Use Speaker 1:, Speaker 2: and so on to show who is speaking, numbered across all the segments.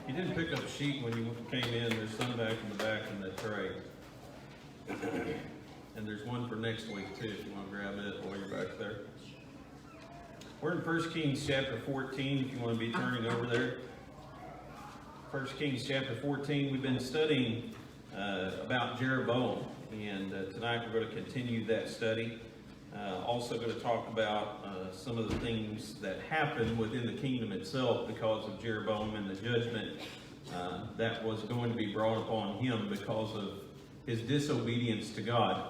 Speaker 1: You didn't pick up a sheet when you came in. There's some back in the back in the tray. And there's one for next week too, if you want to grab it while you're back there. We're in 1 Kings chapter 14, if you want to be turning over there. 1 Kings chapter 14, we've been studying about Jereboam, and tonight we're going to continue that study. Also going to talk about some of the things that happened within the kingdom itself because of Jeroboam and the judgment that was going to be brought upon him because of his disobedience to God.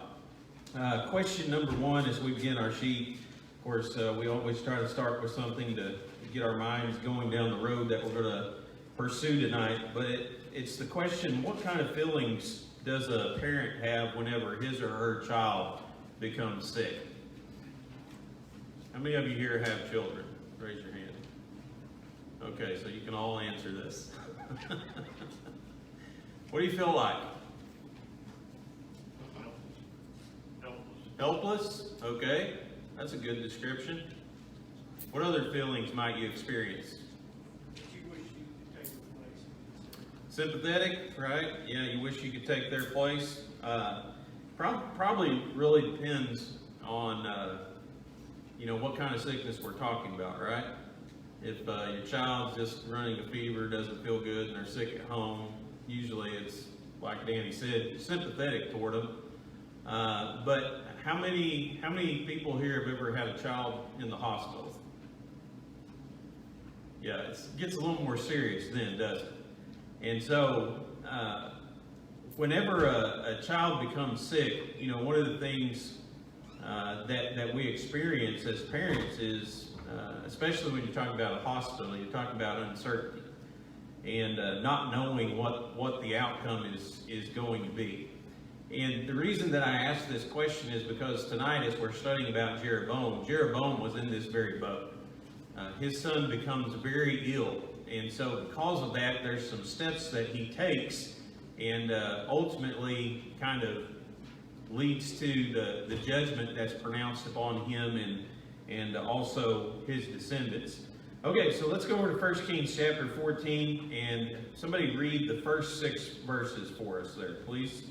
Speaker 1: Question number one as we begin our sheet. Of course, we always try to start with something to get our minds going down the road that we're going to pursue tonight. But it's the question, what kind of feelings does a parent have whenever his or her child becomes sick? How many of you here have children? Raise your hand. Okay, so you can all answer this. What do you feel like? Helpless? Okay, that's a good description. What other feelings might you experience? Sympathetic, right? Yeah, you wish you could take their place. Probably really depends on what kind of sickness we're talking about, right? If your child's just running a fever, doesn't feel good, and they're sick at home, usually it's, like Danny said, sympathetic toward them. But how many people here have ever had a child in the hospital? Yeah, it gets a little more serious then, doesn't it? And so, whenever a child becomes sick, one of the things that we experience as parents is, especially when you're talking about a hospital, you're talking about uncertainty and not knowing what the outcome is going to be. And the reason that I ask this question is because tonight, as we're studying about Jeroboam was in this very boat. His son becomes very ill. And so because of that, there's some steps that he takes and ultimately kind of leads to the judgment that's pronounced upon him and also his descendants. Okay, so let's go over to 1 Kings chapter 14, and somebody read the first 6 verses for us there, please.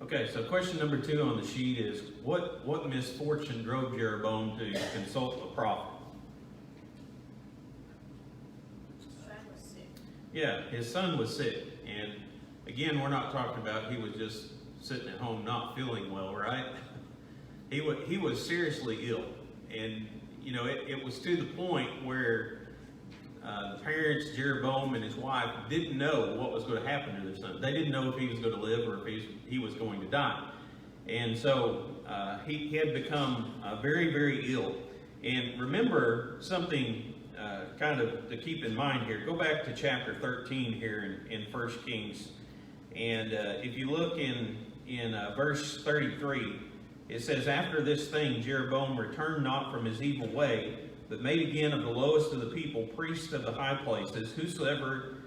Speaker 1: Okay, so question number 2 on the sheet is, what misfortune drove Jeroboam to consult a prophet?
Speaker 2: His son was sick.
Speaker 1: Yeah, his son was sick. And again, we're not talking about he was just sitting at home not feeling well, right? He was seriously ill. And, it was to the point where the parents, Jeroboam and his wife, didn't know what was going to happen to their son. They didn't know if he was going to live or if he was going to die. And so he had become very, very ill. And remember something kind of to keep in mind here. Go back to chapter 13 here in 1 Kings. And if you look in verse 33, it says, "After this thing, Jeroboam returned not from his evil way, but made again of the lowest of the people priests of the high places. Whosoever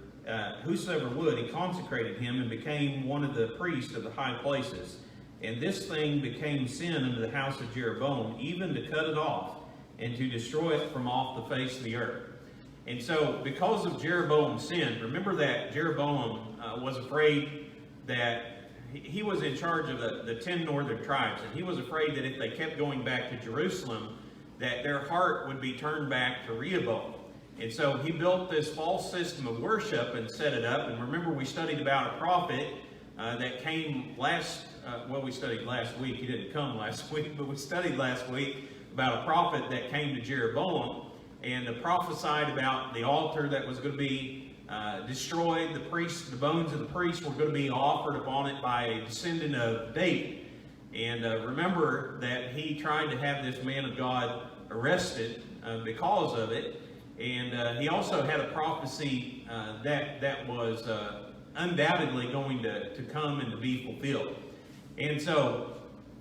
Speaker 1: would, he consecrated him and became one of the priests of the high places. And this thing became sin unto the house of Jeroboam, even to cut it off. and to destroy it from off the face of the earth. And so, because of Jeroboam's sin, remember that Jeroboam was afraid that he was in charge of the 10 northern tribes, and he was afraid that if they kept going back to Jerusalem, that their heart would be turned back to Rehoboam. And so he built this false system of worship and set it up. And remember, we studied about a prophet that came we studied last week. He didn't come last week, but we studied last week about a prophet that came to Jeroboam and prophesied about the altar that was going to be destroyed. The bones of the priests were going to be offered upon it by a descendant of David. And remember that he tried to have this man of God arrested because of it. And he also had a prophecy that was undoubtedly going to come and to be fulfilled. And so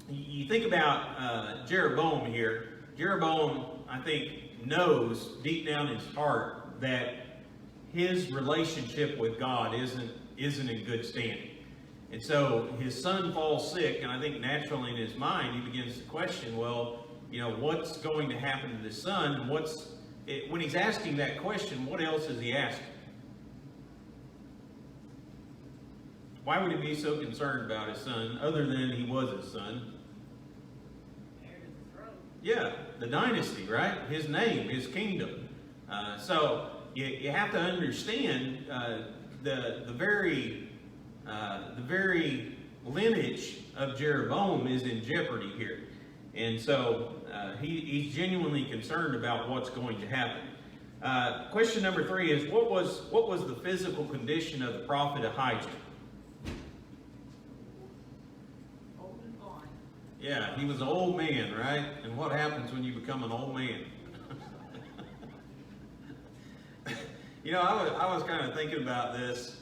Speaker 1: you think about Jeroboam here. Jeroboam, I think, knows deep down in his heart that his relationship with God isn't in good standing. And so his son falls sick, and I think naturally in his mind he begins to question, well, what's going to happen to this son? And when he's asking that question, what else is he asking? Why would he be so concerned about his son, other than he was his son?
Speaker 2: Heir to the throne.
Speaker 1: Yeah, the dynasty, right? His name, his kingdom. So you have to understand the very lineage of Jeroboam is in jeopardy here. And so he's genuinely concerned about what's going to happen. Question number 3 is, what was the physical condition of the prophet Ahijah?
Speaker 2: Old and blind.
Speaker 1: Yeah, he was an old man, right? And what happens when you become an old man? I was kind of thinking about this,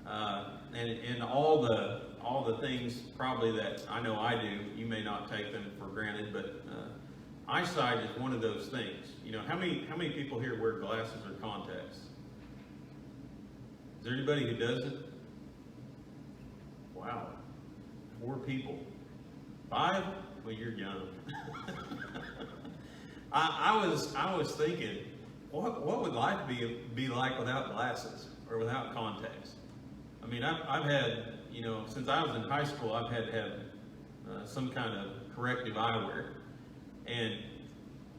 Speaker 1: and all the things probably that I know I do. You may not take them for granted, but eyesight is one of those things. How many people here wear glasses or contacts? Is there anybody who doesn't? Wow, 4 people. 5? Well, you're young. I was thinking, what would life be like without glasses or without contacts? I mean, I've had, since I was in high school, I've had to have some kind of corrective eyewear, and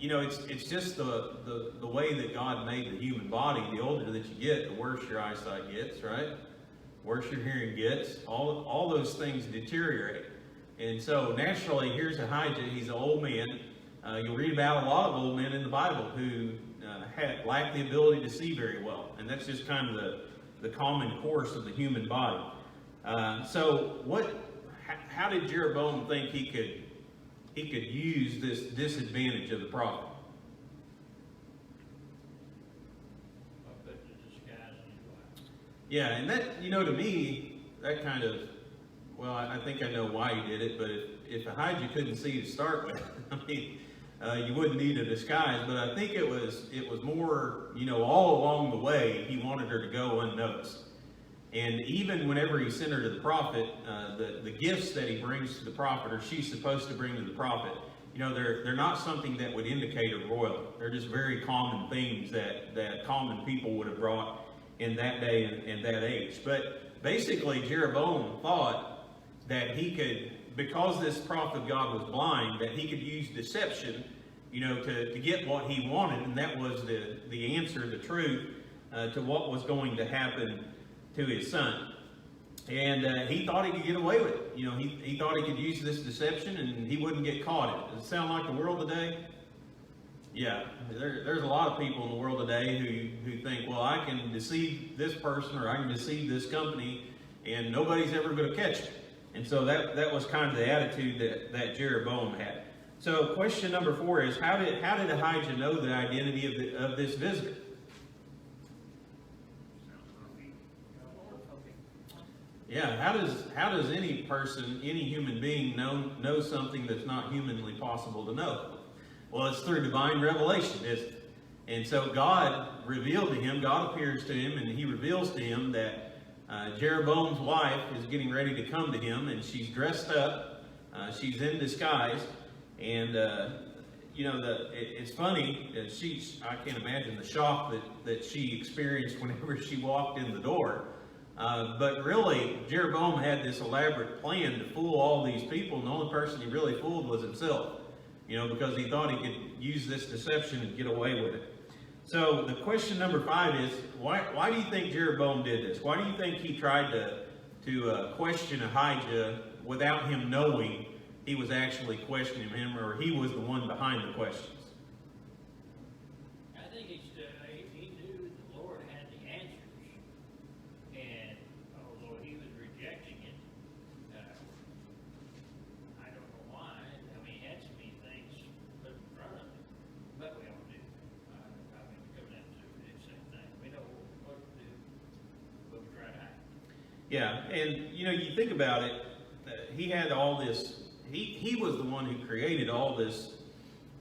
Speaker 1: it's just the way that God made the human body. The older that you get, the worse your eyesight gets, right? Worse your hearing gets. All those things deteriorate. And so naturally, here's Ahijah. He's an old man. You'll read about a lot of old men in the Bible who lacked the ability to see very well, and that's just kind of the common course of the human body. How did Jeroboam think he could use this disadvantage of the prophet? Yeah, and that, to me, that kind of, well, I think I know why he did it, but if Ahijah couldn't see to start with, I mean, you wouldn't need a disguise, but I think it was more, all along the way, he wanted her to go unnoticed. And even whenever he sent her to the prophet, the gifts that he brings to the prophet, or she's supposed to bring to the prophet, they're not something that would indicate a royal. They're just very common things that common people would have brought in that day and that age. But basically, Jeroboam thought that he could, because this prophet of God was blind, that he could use deception, to get what he wanted, and that was the answer, the truth, to what was going to happen to his son. And he thought he could get away with it. He thought he could use this deception and he wouldn't get caught. Does it sound like the world today? Yeah, there's a lot of people in the world today who think, well, I can deceive this person or I can deceive this company and nobody's ever going to catch me. And so that was kind of the attitude that Jeroboam had. So question number 4 is, how did Ahijah know the identity of this visitor? Yeah, how does any person, any human being know something that's not humanly possible to know? Well, it's through divine revelation, isn't it? And so God revealed to him, God appears to him, and he reveals to him that Jeroboam's wife is getting ready to come to him, and she's dressed up, she's in disguise, and it's funny, I can't imagine the shock that she experienced whenever she walked in the door. But really, Jeroboam had this elaborate plan to fool all these people, and the only person he really fooled was himself, because he thought he could use this deception and get away with it. So the question number 5 is, why do you think Jeroboam did this? Why do you think he tried to question Ahijah without him knowing he was actually questioning him, or he was the one behind the questions?
Speaker 3: I think he knew the Lord had the answers, and although he was rejecting it, I don't know why. I mean, he had so many things put in front of him, but we all do. I mean, we come down to the same thing. We know what to do, but we try to hide.
Speaker 1: Yeah, and you think about it, he had all this. He was the one who created all this,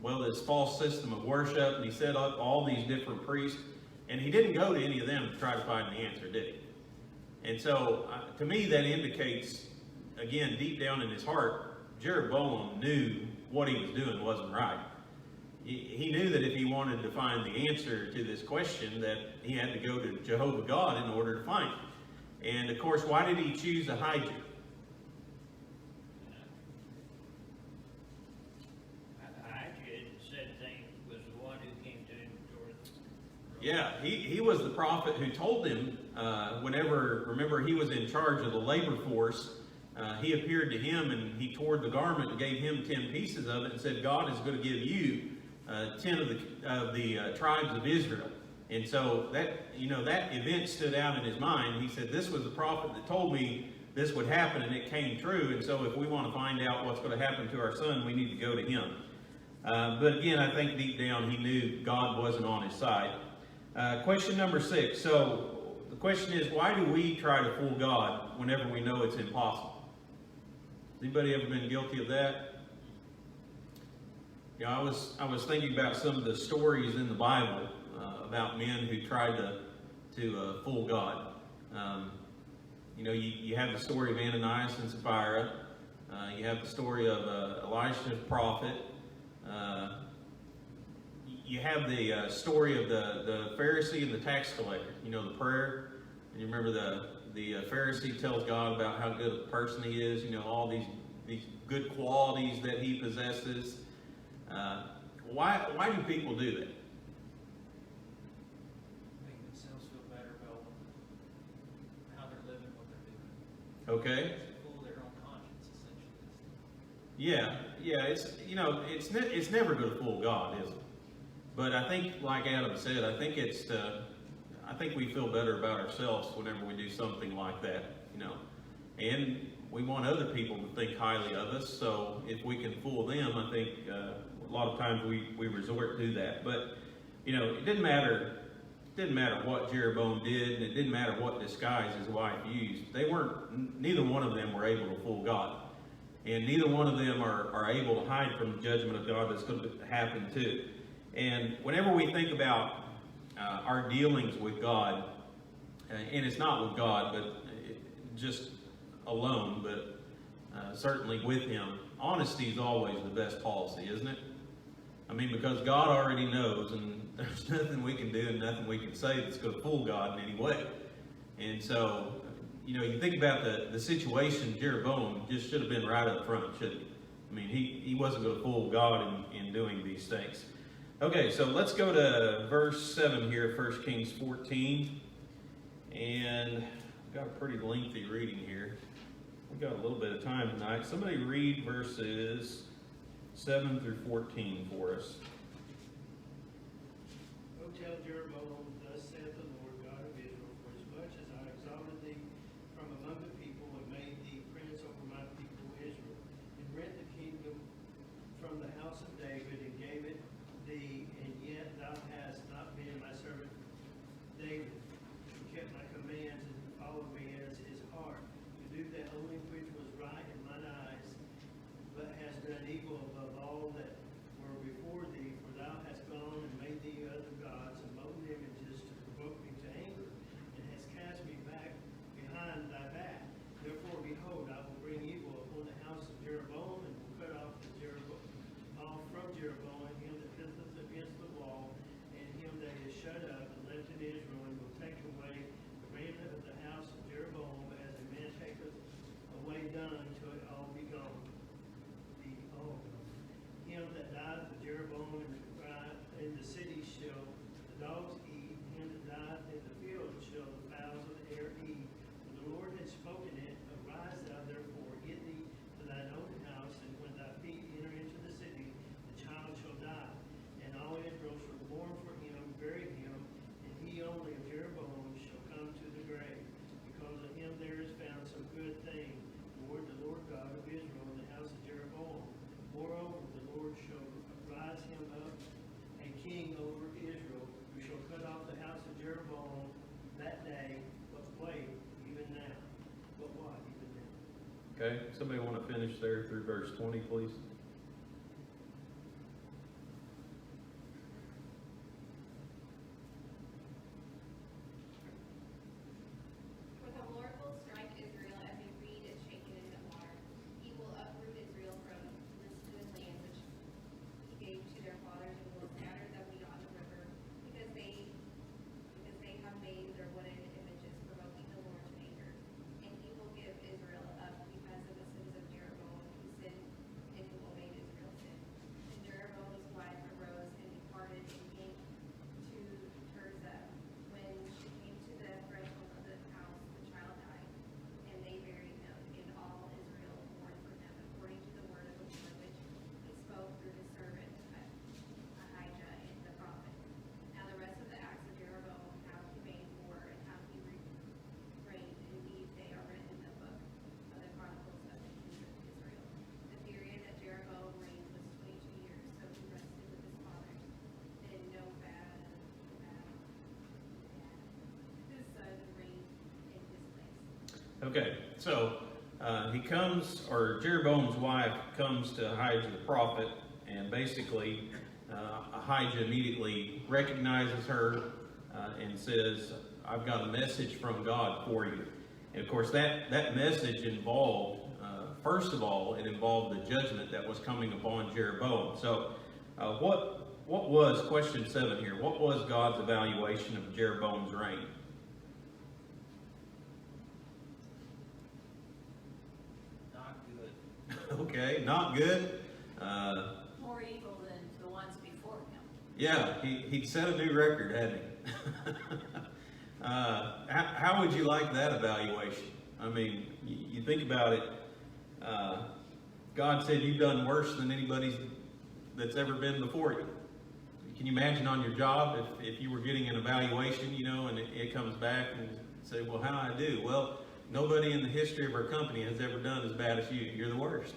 Speaker 1: this false system of worship, and he set up all these different priests, and he didn't go to any of them to try to find the answer, did he? And so, to me, that indicates, again, deep down in his heart, Jeroboam knew what he was doing wasn't right. He knew that if he wanted to find the answer to this question, that he had to go to Jehovah God in order to find it. And, of course, why did he choose Ahijah? Yeah, he was the prophet who told him, remember he was in charge of the labor force, he appeared to him and he tore the garment and gave him 10 pieces of it and said, God is going to give you 10 of the tribes of Israel. And so that event stood out in his mind. He said, this was the prophet that told me this would happen, and it came true. And so if we want to find out what's going to happen to our son, we need to go to him. But again, I think deep down he knew God wasn't on his side. Question number 6. So the question is, why do we try to fool God whenever we know it's impossible? Has anybody ever been guilty of that? I was thinking about some of the stories in the Bible about men who tried to fool God. You have the story of Ananias and Sapphira. You have the story of Elisha the prophet. You have the story of the Pharisee and the tax collector. The prayer. And you remember the Pharisee tells God about how good a person he is. All these good qualities that he possesses. Why do people do that?
Speaker 4: Make themselves feel better about how they're living, what they're doing.
Speaker 1: Okay.
Speaker 4: Fool their own conscience, essentially.
Speaker 1: Yeah. It's never going to fool God, is it? But I think, like Adam said, I think we feel better about ourselves whenever we do something like that, And we want other people to think highly of us, so if we can fool them, I think a lot of times we resort to that. But, it didn't matter what Jeroboam did, and it didn't matter what disguise his wife used. Neither one of them were able to fool God. And neither one of them are able to hide from the judgment of God that's going to happen too. And whenever we think about our dealings with God, and it's not with God, but just alone, but certainly with Him, honesty is always the best policy, isn't it? I mean, because God already knows, and there's nothing we can do and nothing we can say that's going to fool God in any way. And so, you think about the situation, Jeroboam just should have been right up front, shouldn't he? I mean, he wasn't going to fool God in doing these things. Okay, so let's go to verse 7 here, 1 Kings 14. And I've got a pretty lengthy reading here. We've got a little bit of time tonight. Somebody read verses 7 through 14 for us.
Speaker 5: Go tell Jereboam, thus saith the Lord God of Israel, for as much as I exalted thee from among the people and made thee prince over my people Israel, and rent the kingdom from the house of David and gave it thee, and yet thou hast not been my servant David, who kept my commands and followed me as his heart, to do that only which was right in mine eyes, but hast done evil above all that were before thee, for thou hast gone and made thee other gods and molten images to provoke me to anger, and hast cast me back behind thy back. Therefore, behold, I will bring evil upon the house of Jeroboam, and will cut off from Jeroboam the dogs eat, and in the field shall the fowls of the air eat. When the Lord had spoken it, arise thou therefore, get thee to thine own house, and when thy feet enter into the city, the child shall die. And all Israel shall mourn for him, bury him, and he only of Jeroboam shall come to the grave. Because of him there is found some good thing toward the Lord God of Israel in the house of Jeroboam. Moreover, the Lord shall rise him up a king over Israel, who shall cut off the house of Jeroboam that day. But wait, even now. But what, even now?
Speaker 1: Okay, somebody want to finish there through verse 20, please?
Speaker 6: For the Lord will strike Israel as a reed is shaken in the water. He will uproot Israel from this good land which he gave to their fathers, and will scatter them beyond the river, because they have made their wooden images, provoking the Lord to anger. And he will give Israel up because of the sins of Jeroboam, who sinned and who obeyed Israel's sin. And Jeroboam's wife arose and departed and came to Tirzah. When she came to the threshold of the house, the child died, and they buried him. And all Israel mourned for him, according to the word of the Lord which he spoke through his servant Ahijah and the prophet. Now the rest of the acts of Jeroboam, how he made war and how he reigned, indeed they are written in the book of the Chronicles of the kings of Israel. The period that Jeroboam reigned was 22 years, so he rested with his fathers. Then his son reigned in his place.
Speaker 1: Okay, so he comes, or Jeroboam's wife comes to Ahijah the prophet, and basically Ahijah immediately recognizes her and says, I've got a message from God for you. And of course that message involved, first of all, it involved the judgment that was coming upon Jeroboam. So what was, question 7 here, what was God's evaluation of Jeroboam's reign?
Speaker 4: Not good.
Speaker 1: Okay, not good.
Speaker 2: More evil than the ones before him.
Speaker 1: Yeah, he set a new record, hadn't he? How would you like that evaluation? I mean, you think about it. God said you've done worse than anybody that's ever been before you. Can you imagine on your job if you were getting an evaluation, and it comes back and say, well, how I do? Well, nobody in the history of our company has ever done as bad as you. You're the worst.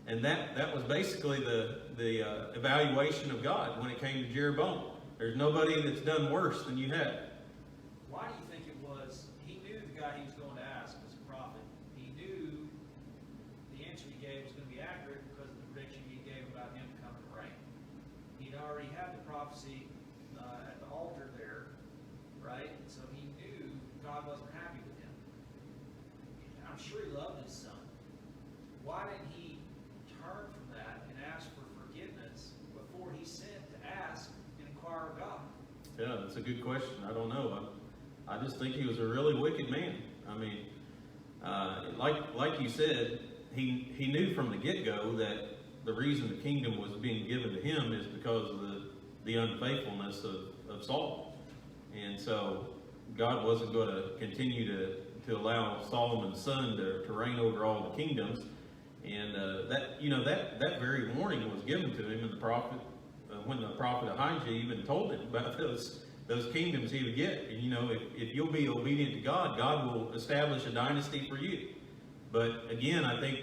Speaker 1: And that was basically the evaluation of God when it came to Jeroboam. There's nobody that's done worse than you have.
Speaker 4: Why do you think it was? He knew the guy he was going to ask was a prophet. He knew the answer he gave was going to be accurate because of the prediction he gave about him coming to reign. He'd already had the prophecy at the altar there, right? So he knew God wasn't happy with him. I'm sure he loved his son. Why didn't he turn from that and ask for forgiveness before he sent to ask and inquire of God?
Speaker 1: Yeah, that's a good question. I don't know. I just think he was a really wicked man. I mean, like you said, he knew from the get-go that the reason the kingdom was being given to him is because of the unfaithfulness of Saul. And so God wasn't going to continue to allow Solomon's son to reign over all the kingdoms. And that very warning was given to him in the prophet, when the prophet Ahijah even told him about those kingdoms he would get. And if you'll be obedient to God, God will establish a dynasty for you. But again, I think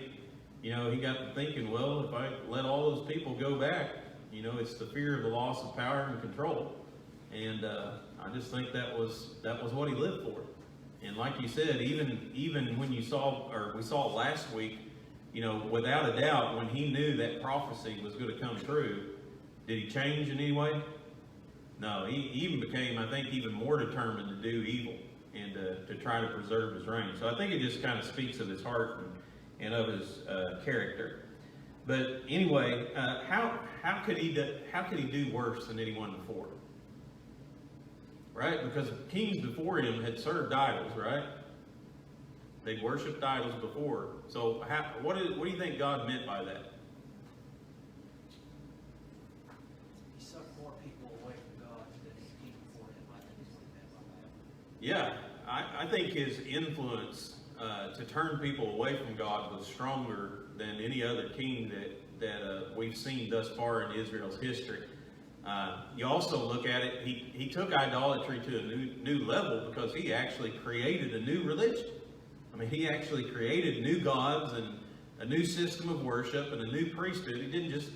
Speaker 1: he got to thinking, well, if I let all those people go back, it's the fear of the loss of power and control. And I just think that was what he lived for. And like you said, even when we saw it last week, without a doubt, when he knew that prophecy was going to come true, did he change in any way? No, he even became, I think, even more determined to do evil and to try to preserve his reign. So I think it just kind of speaks of his heart and of his character. But anyway, how could he do worse than anyone before? Right? Because kings before him had served idols, right? They worshipped idols before. So what do you think God meant by that?
Speaker 4: He sucked more people away from God than his people.
Speaker 1: Yeah, I think his influence to turn people away from God was stronger than any other king that we've seen thus far in Israel's history. You also look at it, he took idolatry to a new level because he actually created a new religion. I mean, he actually created new gods and a new system of worship and a new priesthood. He didn't just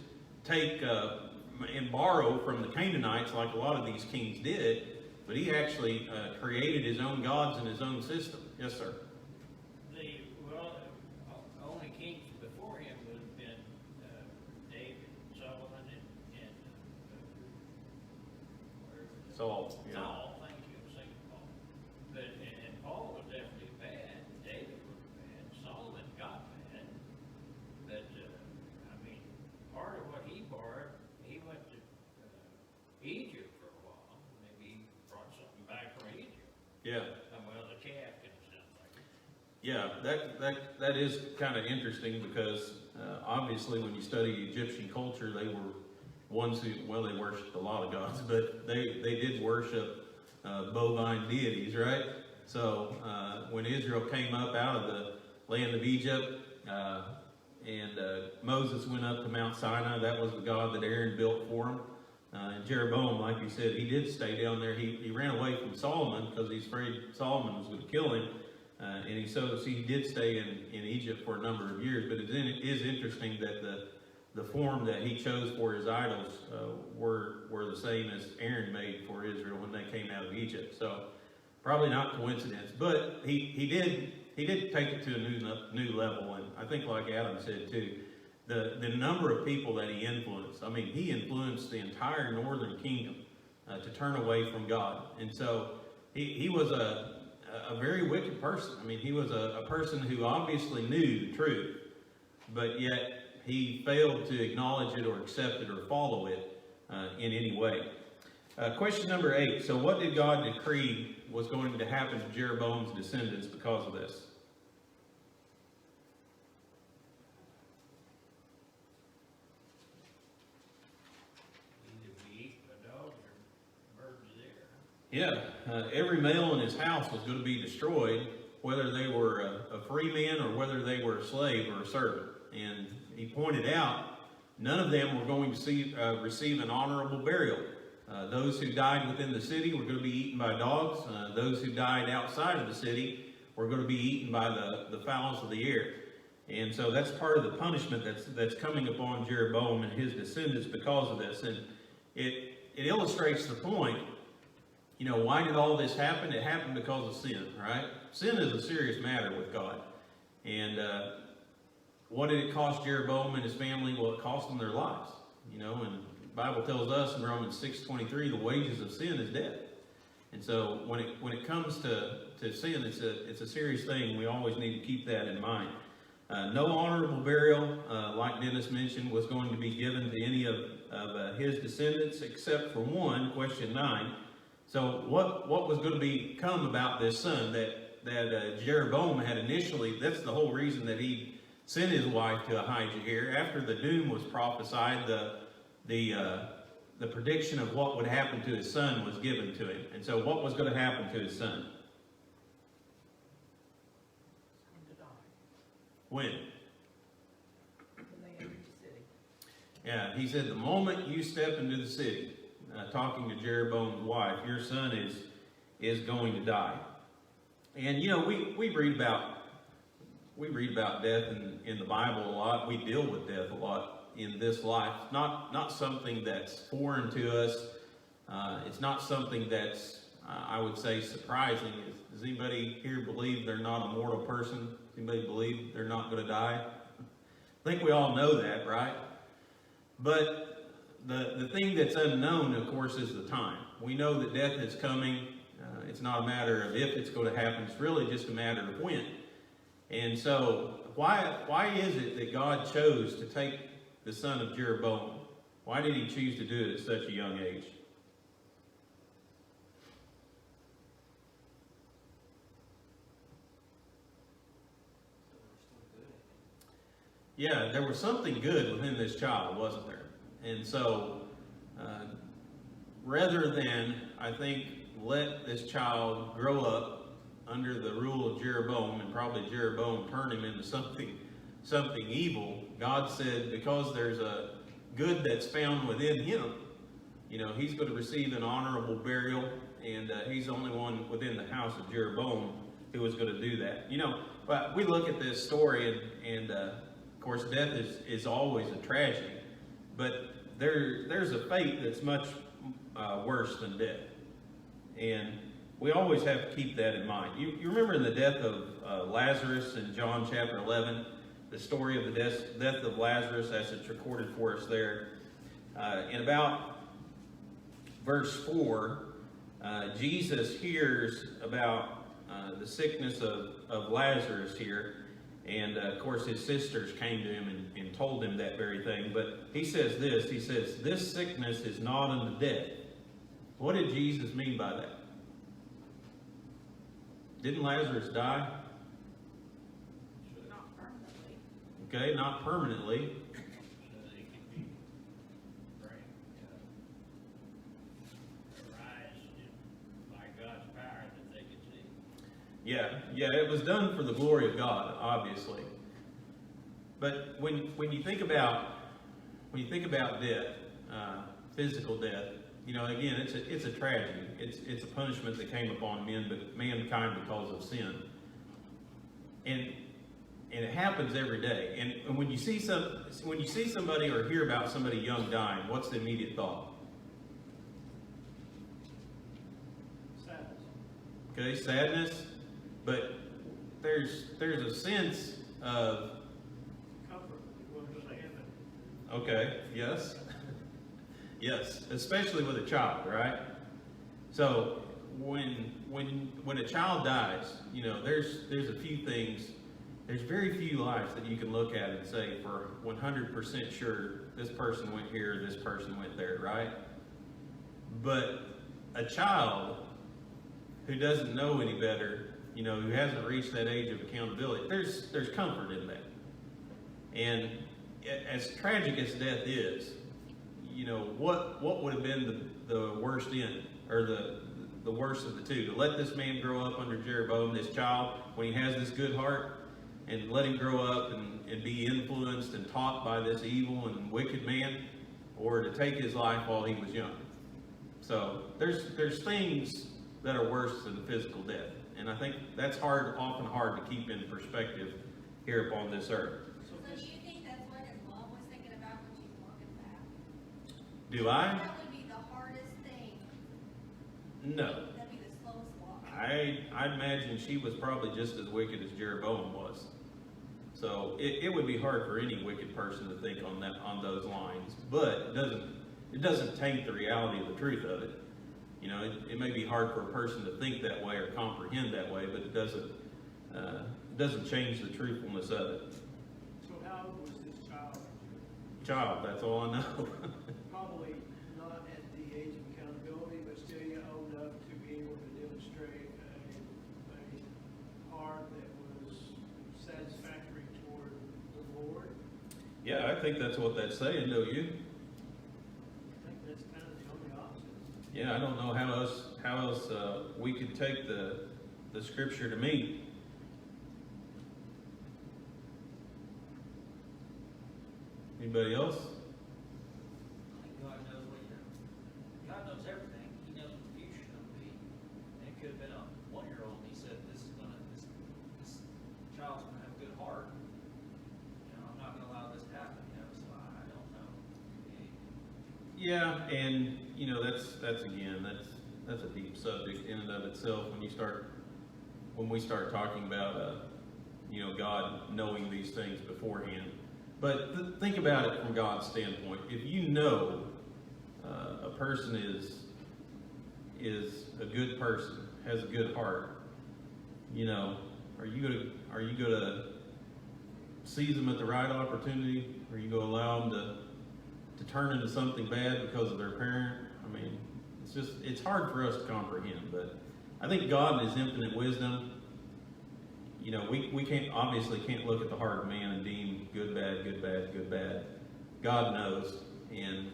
Speaker 1: take and borrow from the Canaanites like a lot of these kings did, but he actually created his own gods and his own system. Yes, sir.
Speaker 3: Well, only kings before him would have been David, Solomon, and
Speaker 1: Saul. Yeah.
Speaker 3: Saul, thank you, I was thinking Paul. But, and Paul was definitely bad, David was bad, Solomon got bad, but, I mean, part of what he borrowed, he went to Egypt for a while, maybe he brought something back from Egypt.
Speaker 1: Yeah.
Speaker 3: Well, the calf and stuff like that.
Speaker 1: Yeah, that is kind of interesting because obviously when you study Egyptian culture, they were ones who, well, they worshipped a lot of gods, but they did worship bovine deities, right? So when Israel came up out of the land of Egypt and Moses went up to Mount Sinai, that was the god that Aaron built for him. And Jeroboam, like you said, he did stay down there. He ran away from Solomon because he's afraid Solomon was going to kill him. And he did stay in Egypt for a number of years. But it is interesting that the form that he chose for his idols were the same as Aaron made for Israel when they came out of Egypt. So probably not coincidence. But he did take it to a new level. And I think, like Adam said too, the number of people that he influenced. I mean, he influenced the entire northern kingdom to turn away from God. And so he was a very wicked person. I mean, he was a person who obviously knew the truth, but yet he failed to acknowledge it or accept it or follow it in any way. Question number 8. So what did God decree was going to happen to Jeroboam's descendants because of this? Yeah, every male in his house was going to be destroyed, whether they were a free man or whether they were a slave or a servant. And he pointed out none of them were going to receive an honorable burial. Those who died within the city were going to be eaten by dogs. Those who died outside of the city were going to be eaten by the fowls of the air. And so that's part of the punishment that's coming upon Jeroboam and his descendants because of this. And it illustrates the point. You know, why did all this happen? It happened because of sin, right? Sin is a serious matter with God. And what did it cost Jeroboam and his family? Well, it cost them their lives. You know, and the Bible tells us in Romans 6:23, the wages of sin is death. And so when it comes to sin, it's a serious thing. We always need to keep that in mind. No honorable burial, like Dennis mentioned, was going to be given to any of his descendants except for one, question 9. So what was going to become about this son that Jeroboam had initially? That's the whole reason that he sent his wife to Ahijah here. After the doom was prophesied, the prediction of what would happen to his son was given to him. And so what was going to happen to his son? When?
Speaker 7: When they entered the city.
Speaker 1: Yeah, he said the moment you step into the city, talking to Jeroboam's wife, your son is going to die. And you know, we read about death in the Bible a lot. We deal with death a lot in this life. Not something that's foreign to us. It's not something that's I would say surprising. Does anybody here believe they're not a mortal person? Does anybody believe they're not going to die? I think we all know that, right? But the thing that's unknown, of course, is the time. We know that death is coming. It's not a matter of if it's going to happen. It's really just a matter of when. And so why is it that God chose to take the son of Jeroboam? Why did he choose to do it at such a young age? Yeah, there was something good within this child, wasn't there? And so, rather than, I think, let this child grow up under the rule of Jeroboam, and probably Jeroboam turned him into something evil. God said, because there's a good that's found within him, he's going to receive an honorable burial, and he's the only one within the house of Jeroboam who was going to do that. But we look at this story, and of course, death is always a tragedy, but there's a fate that's much worse than death, and we always have to keep that in mind. You remember in the death of Lazarus in John chapter 11, the story of the death of Lazarus as it's recorded for us there. In about verse 4, Jesus hears about the sickness of Lazarus here. And of course his sisters came to him and told him that very thing. But he says this, he says, this sickness is not unto death. What did Jesus mean by that? Didn't Lazarus die?
Speaker 7: Not permanently.
Speaker 1: Okay, not permanently.
Speaker 3: So that it could be arise by God's power that they could see.
Speaker 1: Yeah, it was done for the glory of God, obviously. But when you think about death, physical death, again, it's a tragedy. It's a punishment that came upon mankind because of sin, and it happens every day. And when you see somebody or hear about somebody young dying, what's the immediate thought?
Speaker 5: Sadness.
Speaker 1: Okay, sadness. But there's a sense of,
Speaker 5: Comfort. You understand it.
Speaker 1: okay, yes, yes, especially with a child, right? So when a child dies, there's a few things. There's very few lives that you can look at and say for 100% sure this person went here, this person went there, right? But a child who doesn't know any better, who hasn't reached that age of accountability, there's comfort in that. And as tragic as death is, what would have been the worst end, or the worst of the two? To let this man grow up under Jeroboam, this child, when he has this good heart, and let him grow up and be influenced and taught by this evil and wicked man, or to take his life while he was young. So there's things that are worse than physical death. And I think that's often hard to keep in perspective here upon this earth.
Speaker 6: So do you think that's what his mom was thinking about when she's walking back?
Speaker 1: Do I?
Speaker 6: That would be the hardest thing.
Speaker 1: No.
Speaker 6: That'd be the slowest walk.
Speaker 1: I imagine she was probably just as wicked as Jeroboam was. So it would be hard for any wicked person to think on those lines. But it doesn't taint the reality of the truth of it. It may be hard for a person to think that way or comprehend that way, but it doesn't change the truthfulness of it.
Speaker 5: So how old was this child?
Speaker 1: Child, that's all I know.
Speaker 5: Probably not at the age of accountability, but still young enough to be able to demonstrate a heart that was satisfactory toward the Lord.
Speaker 1: Yeah, I think that's what that's saying, don't you?
Speaker 5: I think that's kind of the only option.
Speaker 1: Yeah, I don't know how else we could take the scripture to mean. Anybody else?
Speaker 4: God knows God knows everything. He knows what the future's gonna be. And it could have been a 1-year-old, and he said, this child's gonna have a good heart. I'm not gonna allow this to happen, so I don't know.
Speaker 1: Yeah, and that's a deep subject in and of itself when we start talking about God knowing these things beforehand. But think about it from God's standpoint. If you know a person is a good person, has a good heart, are you gonna seize them at the right opportunity? Or are you gonna allow them to turn into something bad because of their parent? I mean, it's hard for us to comprehend, but I think God in His infinite wisdom, we can't look at the heart of man and deem good, bad, good, bad, good, bad. God knows, and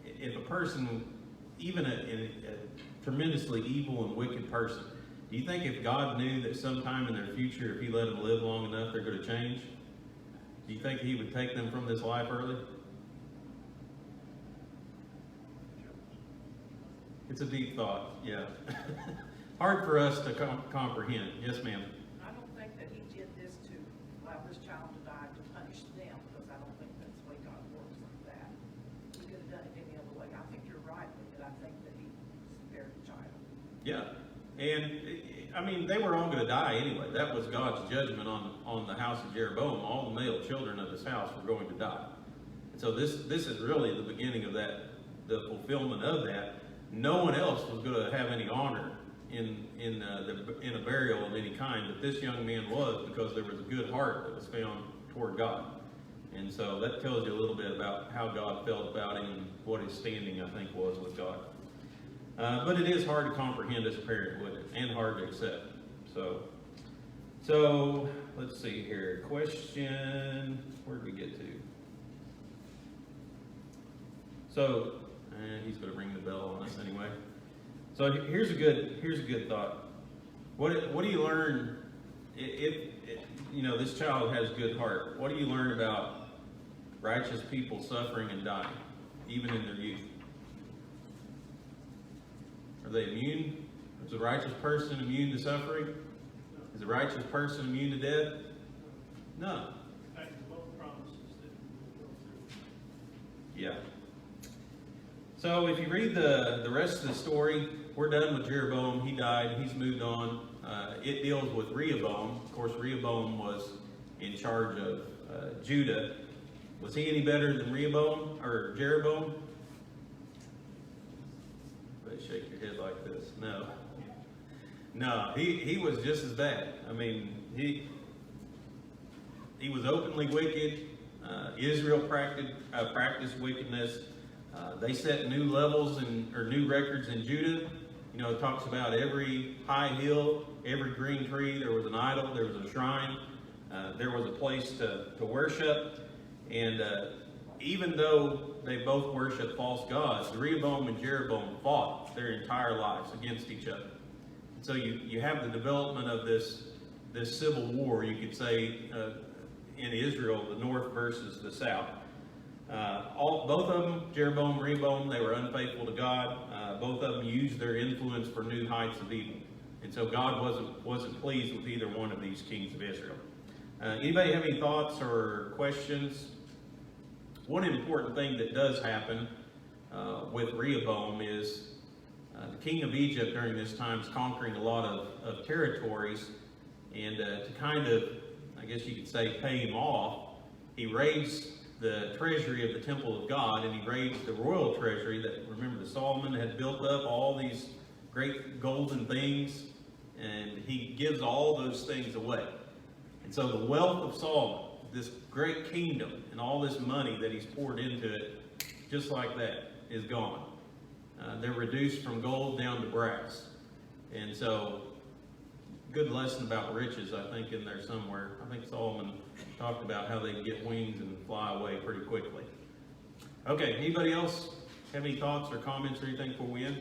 Speaker 1: if a person, even tremendously evil and wicked person. Do you think if God knew that sometime in their future, if he let them live long enough, they're going to change? Do you think he would take them from this life early? It's a deep thought, yeah. Hard for us to comprehend. Yes, ma'am.
Speaker 7: I don't think that he did this to allow this child to die to punish them, because I don't think that's the way God works like that. He could have done it any other way. I think you're right, but I think that he spared the child.
Speaker 1: Yeah. And, I mean, they were all going to die anyway. That was God's judgment on the house of Jereboam. All the male children of his house were going to die. And so this is really the beginning of that, the fulfillment of that. No one else was going to have any honor in a burial of any kind, but this young man was, because there was a good heart that was found toward God. And so that tells you a little bit about how God felt about him and what his standing, I think, was with God. But it is hard to comprehend as a parent, wouldn't it? And hard to accept. So let's see here. Question, where did we get to? So, he's going to ring the bell on us anyway. So here's a good thought. What do you learn if you know this child has good heart? What do you learn about righteous people suffering and dying, even in their youth? Are they immune? Is a righteous person immune to suffering? Is a righteous person immune to death? No.
Speaker 5: In fact, the both promises that we'll go through.
Speaker 1: Yeah. So if you read the rest of the story, we're done with Jeroboam. He died. He's moved on. It deals with Rehoboam. Of course, Rehoboam was in charge of Judah. Was he any better than Rehoboam or Jeroboam? Shake your head like this. No. No, he was just as bad. I mean, he was openly wicked. Israel practiced wickedness. They set new levels or new records in Judah. You know, it talks about every high hill, every green tree, there was an idol, there was a shrine, there was a place to worship. And even though they both worshiped false gods, Rehoboam and Jeroboam fought their entire lives against each other. And so you have the development of this civil war, you could say, in Israel, the north versus the south. Both of them, Jeroboam and Rehoboam, they were unfaithful to God. Both of them used their influence for new heights of evil. And so God wasn't pleased with either one of these kings of Israel. Anybody have any thoughts or questions? One important thing that does happen with Rehoboam is the king of Egypt during this time is conquering a lot of territories, and to kind of, I guess you could say, pay him off, he raised the treasury of the temple of God, and he raised the royal treasury that, remember, Solomon had built up all these great golden things, and he gives all those things away. And so the wealth of Solomon, this great kingdom and all this money that he's poured into it, just like that, is gone. They're reduced from gold down to brass. And so, good lesson about riches, I think, in there somewhere. I think Solomon talked about how they get wings and fly away pretty quickly. Okay, anybody else have any thoughts or comments or anything before we end?